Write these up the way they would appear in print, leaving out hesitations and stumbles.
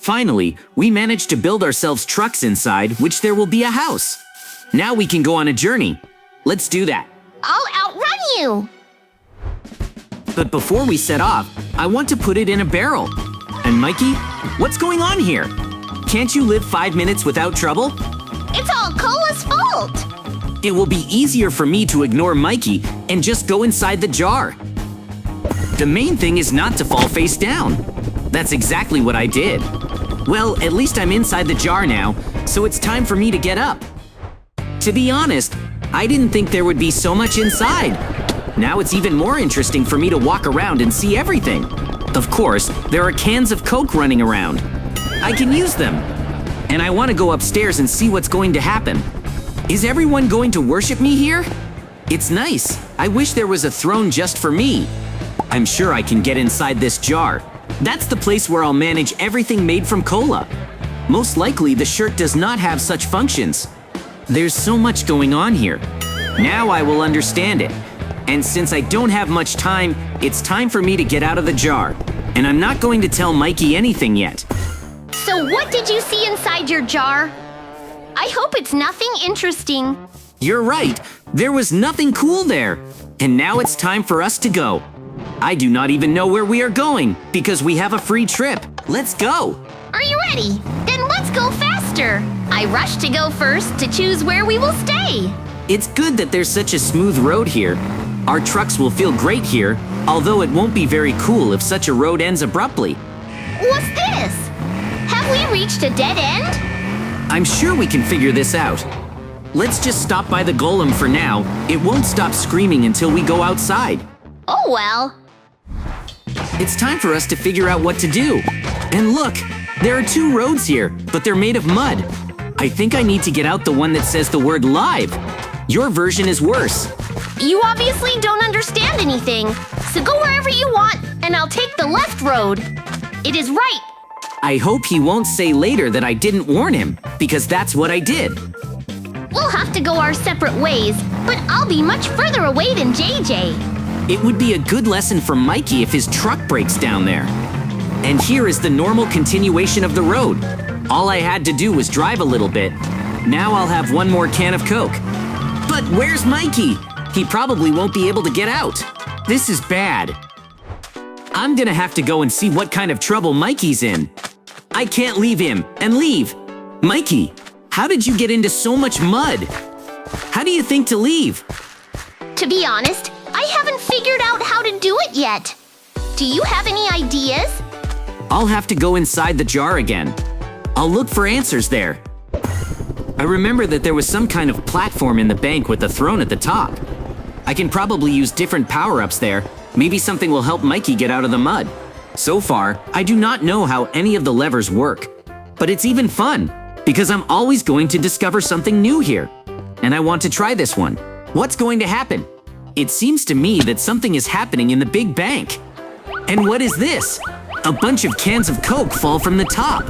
Finally, we managed to build ourselves trucks inside, which there will be a house. Now we can go on a journey. Let's do that. I'll outrun you! But before we set off, I want to put it in a barrel. And Mikey, what's going on here? Can't you live 5 minutes without trouble? It's all Cola's fault! It will be easier for me to ignore Mikey and just go inside the jar. The main thing is not to fall face down. That's exactly what I did. Well, at least I'm inside the jar now, so it's time for me to get up. To be honest, I didn't think there would be so much inside. Now it's even more interesting for me to walk around and see everything. Of course, there are cans of Coke running around. I can use them. And I want to go upstairs and see what's going to happen. Is everyone going to worship me here? It's nice. I wish there was a throne just for me. I'm sure I can get inside this jar. That's the place where I'll manage everything made from cola. Most likely, the shirt does not have such functions. There's so much going on here. Now I will understand it. And since I don't have much time, it's time for me to get out of the jar. And I'm not going to tell Mikey anything yet. So what did you see inside your jar? I hope it's nothing interesting. You're right. There was nothing cool there. And now it's time for us to go. I do not even know where we are going because we have a free trip. Let's go. Are you ready? Then let's go faster. I rushed to go first to choose where we will stay. It's good that there's such a smooth road here. Our trucks will feel great here, although it won't be very cool if such a road ends abruptly. What's this? Have we reached a dead end? I'm sure we can figure this out. Let's just stop by the golem for now. It won't stop screaming until we go outside. Oh well. It's time for us to figure out what to do. And look, there are 2 roads here, but they're made of mud. I think I need to get out the one that says the word live. Your version is worse. You obviously don't understand anything, so go wherever you want, and I'll take the left road. It is right. I hope he won't say later that I didn't warn him, because that's what I did. We'll have to go our separate ways, but I'll be much further away than JJ. It would be a good lesson for Mikey if his truck breaks down there. And here is the normal continuation of the road. All I had to do was drive a little bit. Now I'll have 1 more can of Coke. But where's Mikey? He probably won't be able to get out. This is bad. I'm gonna have to go and see what kind of trouble Mikey's in. I can't leave him and leave. Mikey, how did you get into so much mud? How do you think to leave? To be honest, I haven't figured out how to do it yet. Do you have any ideas? I'll have to go inside the jar again. I'll look for answers there. I remember that there was some kind of platform in the bank with a throne at the top. I can probably use different power-ups there. Maybe something will help Mikey get out of the mud. So far, I do not know how any of the levers work. But it's even fun, because I'm always going to discover something new here. And I want to try this one. What's going to happen? It seems to me that something is happening in the big bank. And what is this? A bunch of cans of Coke fall from the top.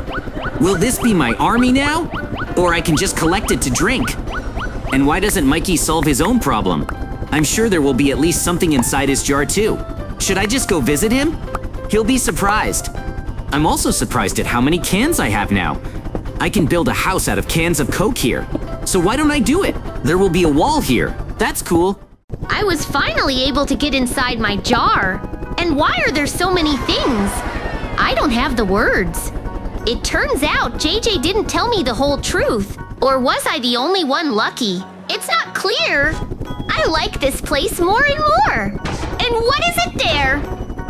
Will this be my army now? Or I can just collect it to drink? And why doesn't Mikey solve his own problem? I'm sure there will be at least something inside his jar too. Should I just go visit him? He'll be surprised. I'm also surprised at how many cans I have now. I can build a house out of cans of Coke here. So why don't I do it? There will be a wall here. That's cool. I was finally able to get inside my jar. And why are there so many things? I don't have the words. It turns out JJ didn't tell me the whole truth. Or was I the only one lucky? It's not clear. I like this place more and more. And what is it there?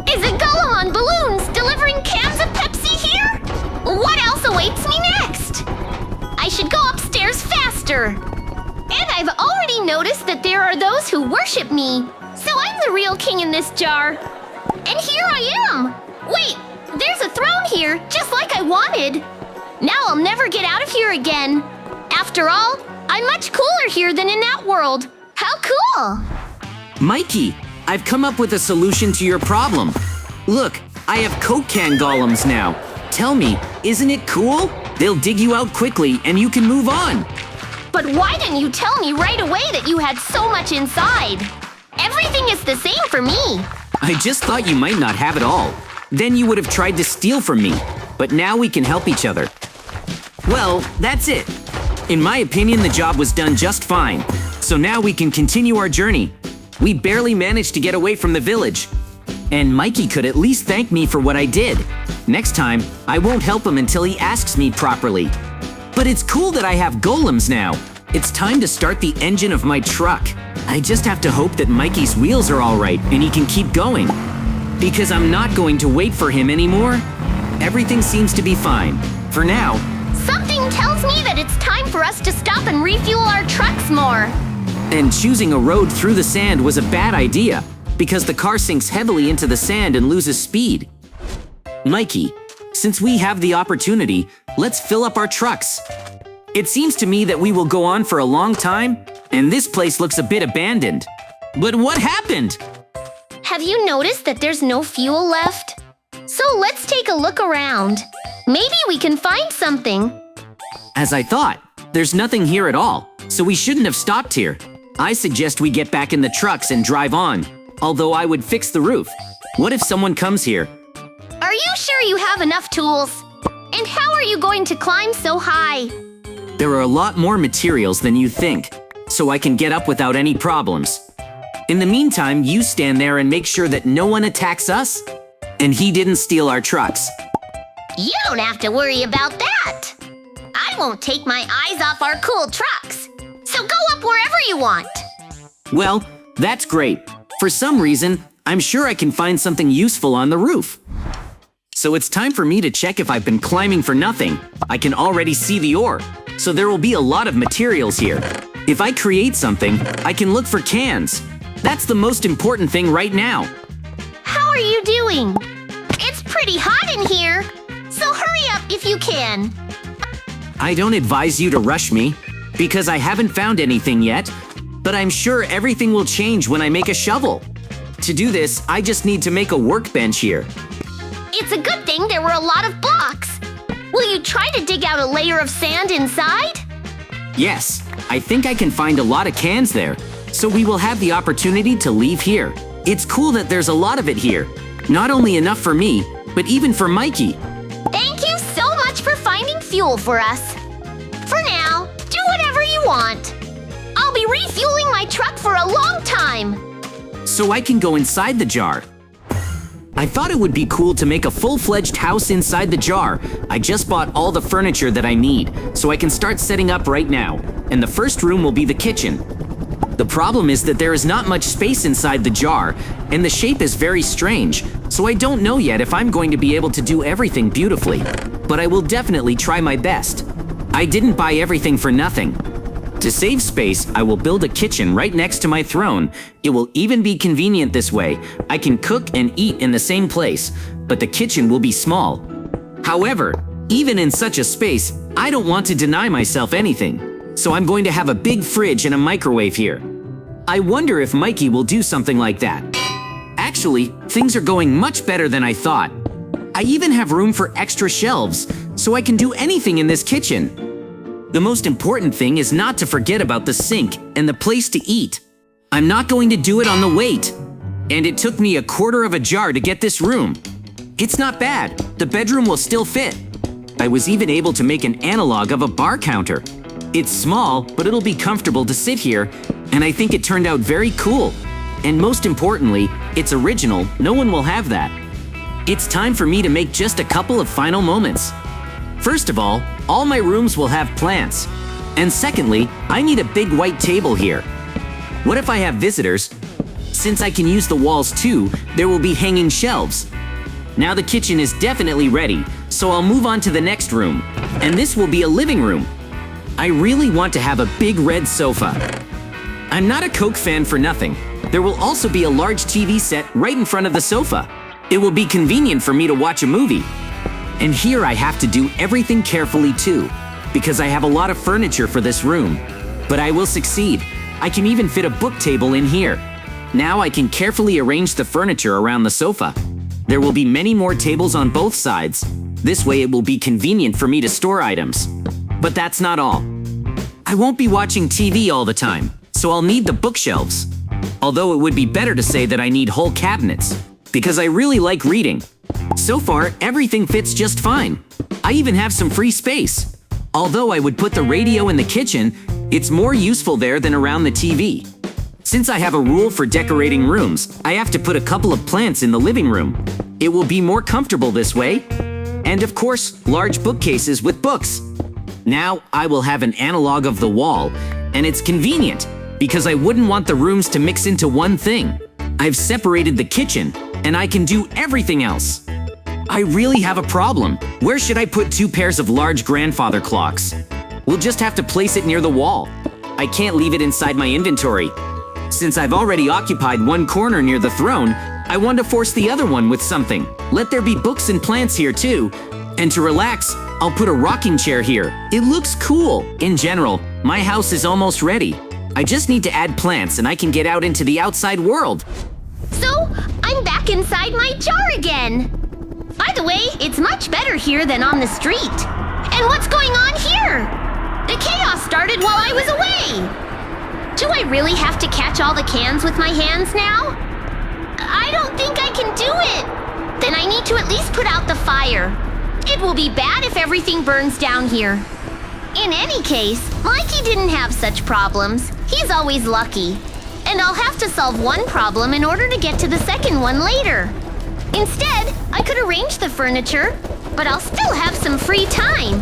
Is a golem on balloons delivering cans of Pepsi here? What else awaits me next? I should go upstairs faster. And I've already noticed that there are those who worship me. So I'm the real king in this jar. And here I am. Wait, there's a throne here, just like I wanted. Now I'll never get out of here again. After all, I'm much cooler here than in that world. How cool! Mikey, I've come up with a solution to your problem. Look, I have Coke can golems now. Tell me, isn't it cool? They'll dig you out quickly and you can move on. But why didn't you tell me right away that you had so much inside? Everything is the same for me. I just thought you might not have it all. Then you would have tried to steal from me. but now we can help each other. Well, that's it. In my opinion, the job was done just fine. So now we can continue our journey. We barely managed to get away from the village. And Mikey could at least thank me for what I did. Next time, I won't help him until he asks me properly. But it's cool that I have golems now. It's time to start the engine of my truck. I just have to hope that Mikey's wheels are all right and he can keep going. Because I'm not going to wait for him anymore. Everything seems to be fine. For now. Something tells me that it's time for us to stop and refuel our trucks more. And choosing a road through the sand was a bad idea, because the car sinks heavily into the sand and loses speed. Mikey, since we have the opportunity, let's fill up our trucks. It seems to me that we will go on for a long time, and this place looks a bit abandoned. But what happened? Have you noticed that there's no fuel left? So let's take a look around. Maybe we can find something. As I thought, there's nothing here at all, so we shouldn't have stopped here. I suggest we get back in the trucks and drive on, although I would fix the roof. What if someone comes here? Are you sure you have enough tools? And how are you going to climb so high? There are a lot more materials than you think, so I can get up without any problems. In the meantime, you stand there and make sure that no one attacks us, and he didn't steal our trucks. You don't have to worry about that. I won't take my eyes off our cool trucks. So go up wherever you want. Well, that's great. For some reason, I'm sure I can find something useful on the roof. So it's time for me to check if I've been climbing for nothing. I can already see the ore, so there will be a lot of materials here. If I create something, I can look for cans. That's the most important thing right now. How are you doing? It's pretty hot in here, so hurry up if you can. I don't advise you to rush me, because I haven't found anything yet, but I'm sure everything will change when I make a shovel. To do this, I just need to make a workbench here. It's a good thing there were a lot of blocks. Will you try to dig out a layer of sand inside? Yes, I think I can find a lot of cans there, so we will have the opportunity to leave here. It's cool that there's a lot of it here. Not only enough for me, but even for Mikey. Thank you so much for finding fuel for us. For now, do whatever you want. I'll be refueling my truck for a long time. So I can go inside the jar. I thought it would be cool to make a full-fledged house inside the jar. I just bought all the furniture that I need, so I can start setting up right now. And the first room will be the kitchen. The problem is that there is not much space inside the jar, and the shape is very strange, so I don't know yet if I'm going to be able to do everything beautifully. But I will definitely try my best. I didn't buy everything for nothing. To save space, I will build a kitchen right next to my throne. It will even be convenient this way. I can cook and eat in the same place, but the kitchen will be small. However, even in such a space, I don't want to deny myself anything. So I'm going to have a big fridge and a microwave here. I wonder if Mikey will do something like that. Actually, things are going much better than I thought. I even have room for extra shelves, so I can do anything in this kitchen. The most important thing is not to forget about the sink and the place to eat. I'm not going to do it on the weight. And it took me a quarter of a jar to get this room. It's not bad. The bedroom will still fit. I was even able to make an analog of a bar counter. It's small, but it'll be comfortable to sit here, and I think it turned out very cool. And most importantly, it's original. No one will have that. It's time for me to make just a couple of final moments. First of all my rooms will have plants. And secondly, I need a big white table here. What if I have visitors? Since I can use the walls too, there will be hanging shelves. Now the kitchen is definitely ready, so I'll move on to the next room. And this will be a living room. I really want to have a big red sofa. I'm not a Coke fan for nothing. There will also be a large TV set right in front of the sofa. It will be convenient for me to watch a movie. And here I have to do everything carefully too, because I have a lot of furniture for this room. But I will succeed. I can even fit a book table in here. Now I can carefully arrange the furniture around the sofa. There will be many more tables on both sides. This way it will be convenient for me to store items. But that's not all. I won't be watching TV all the time, so I'll need the bookshelves. Although it would be better to say that I need whole cabinets, because I really like reading. So far, everything fits just fine. I even have some free space. Although I would put the radio in the kitchen, it's more useful there than around the TV. Since I have a rule for decorating rooms, I have to put a couple of plants in the living room. It will be more comfortable this way. And of course, large bookcases with books. Now I will have an analog of the wall, and it's convenient because I wouldn't want the rooms to mix into one thing. I've separated the kitchen, and I can do everything else. I really have a problem. Where should I put 2 pairs of large grandfather clocks? We'll just have to place it near the wall. I can't leave it inside my inventory. Since I've already occupied one corner near the throne, I want to force the other one with something. Let there be books and plants here too. And to relax, I'll put a rocking chair here. It looks cool. In general, my house is almost ready. I just need to add plants and I can get out into the outside world. So, I'm back inside my jar again. By the way, it's much better here than on the street. And what's going on here? The chaos started while I was away. Do I really have to catch all the cans with my hands now? I don't think I can do it. Then I need to at least put out the fire. It will be bad if everything burns down here. In any case, Mikey didn't have such problems. He's always lucky. And I'll have to solve one problem in order to get to the second one later. Instead, I could arrange the furniture, but I'll still have some free time.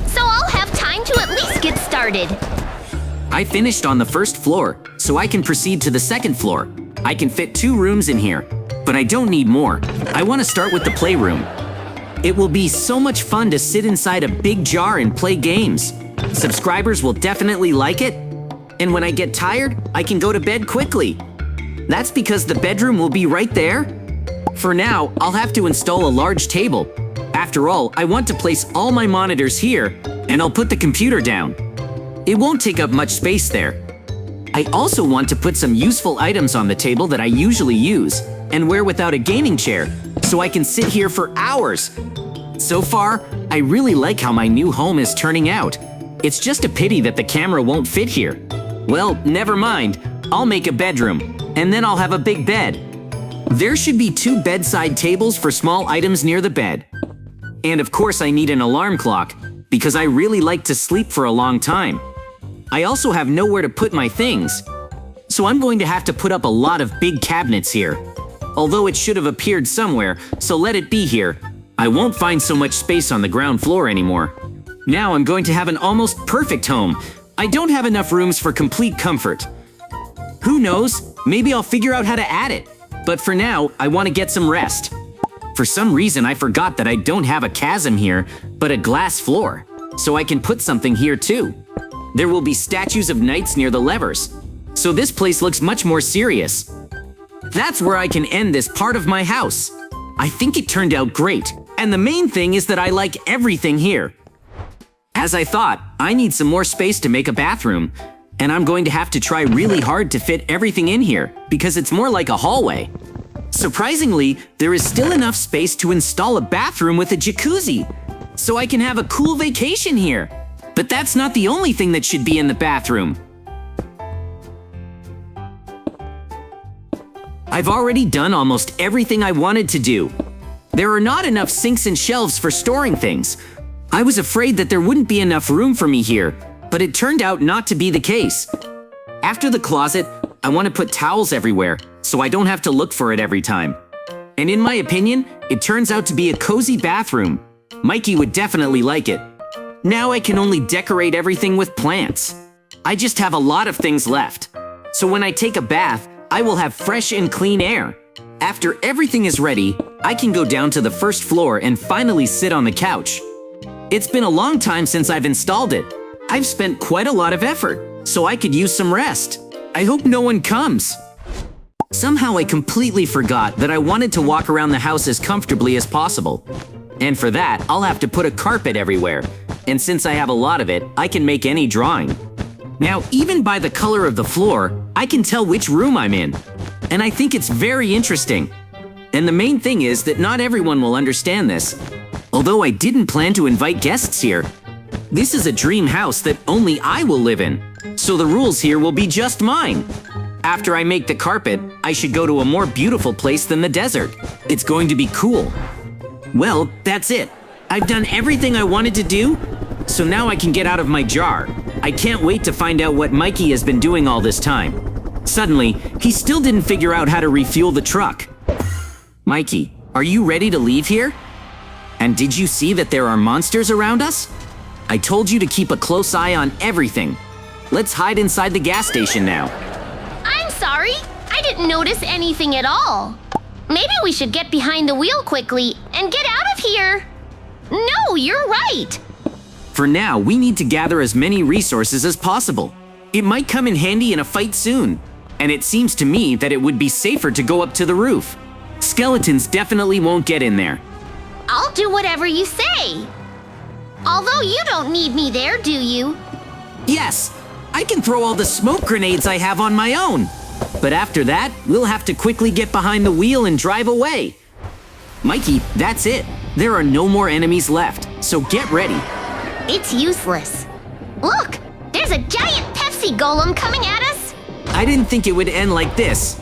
So I'll have time to at least get started. I finished on the first floor, so I can proceed to the second floor. I can fit 2 rooms in here, but I don't need more. I want to start with the playroom. It will be so much fun to sit inside a big jar and play games. Subscribers will definitely like it. And when I get tired, I can go to bed quickly. That's because the bedroom will be right there. For now, I'll have to install a large table. After all, I want to place all my monitors here, and I'll put the computer down. It won't take up much space there. I also want to put some useful items on the table that I usually use and wear without a gaming chair, so I can sit here for hours. So far, I really like how my new home is turning out. It's just a pity that the camera won't fit here. Well, never mind. I'll make a bedroom, and then I'll have a big bed. There should be 2 bedside tables for small items near the bed. And of course I need an alarm clock, because I really like to sleep for a long time. I also have nowhere to put my things, so I'm going to have to put up a lot of big cabinets here. Although it should have appeared somewhere, so let it be here. I won't find so much space on the ground floor anymore. Now I'm going to have an almost perfect home. I don't have enough rooms for complete comfort. Who knows? Maybe I'll figure out how to add it. But for now, I want to get some rest. For some reason, I forgot that I don't have a chasm here, but a glass floor. So I can put something here too. There will be statues of knights near the levers. So this place looks much more serious. That's where I can end this part of my house. I think it turned out great. And the main thing is that I like everything here. As I thought, I need some more space to make a bathroom. And I'm going to have to try really hard to fit everything in here because it's more like a hallway. Surprisingly, there is still enough space to install a bathroom with a jacuzzi, so I can have a cool vacation here. But that's not the only thing that should be in the bathroom. I've already done almost everything I wanted to do. There are not enough sinks and shelves for storing things. I was afraid that there wouldn't be enough room for me here, but it turned out not to be the case. After the closet, I want to put towels everywhere, so I don't have to look for it every time. And in my opinion, it turns out to be a cozy bathroom. Mikey would definitely like it. Now I can only decorate everything with plants. I just have a lot of things left. So when I take a bath, I will have fresh and clean air. After everything is ready, I can go down to the first floor and finally sit on the couch. It's been a long time since I've installed it. I've spent quite a lot of effort, so I could use some rest. I hope no one comes. Somehow I completely forgot that I wanted to walk around the house as comfortably as possible. And for that, I'll have to put a carpet everywhere. And since I have a lot of it, I can make any drawing. Now, even by the color of the floor, I can tell which room I'm in. And I think it's very interesting. And the main thing is that not everyone will understand this. Although I didn't plan to invite guests here. This is a dream house that only I will live in. So the rules here will be just mine. After I make the carpet, I should go to a more beautiful place than the desert. It's going to be cool. Well, that's it. I've done everything I wanted to do, so now I can get out of my jar. I can't wait to find out what Mikey has been doing all this time. Suddenly, he still didn't figure out how to refuel the truck. Mikey, are you ready to leave here? And did you see that there are monsters around us? I told you to keep a close eye on everything. Let's hide inside the gas station now. I'm sorry. I didn't notice anything at all. Maybe we should get behind the wheel quickly and get out of here. No, you're right. For now, we need to gather as many resources as possible. It might come in handy in a fight soon. And it seems to me that it would be safer to go up to the roof. Skeletons definitely won't get in there. I'll do whatever you say. Although you don't need me there, do you? Yes, I can throw all the smoke grenades I have on my own. But after that, we'll have to quickly get behind the wheel and drive away. Mikey, that's it. There are no more enemies left, so get ready. It's useless. Look, there's a giant PEPSI golem coming at us. I didn't think it would end like this.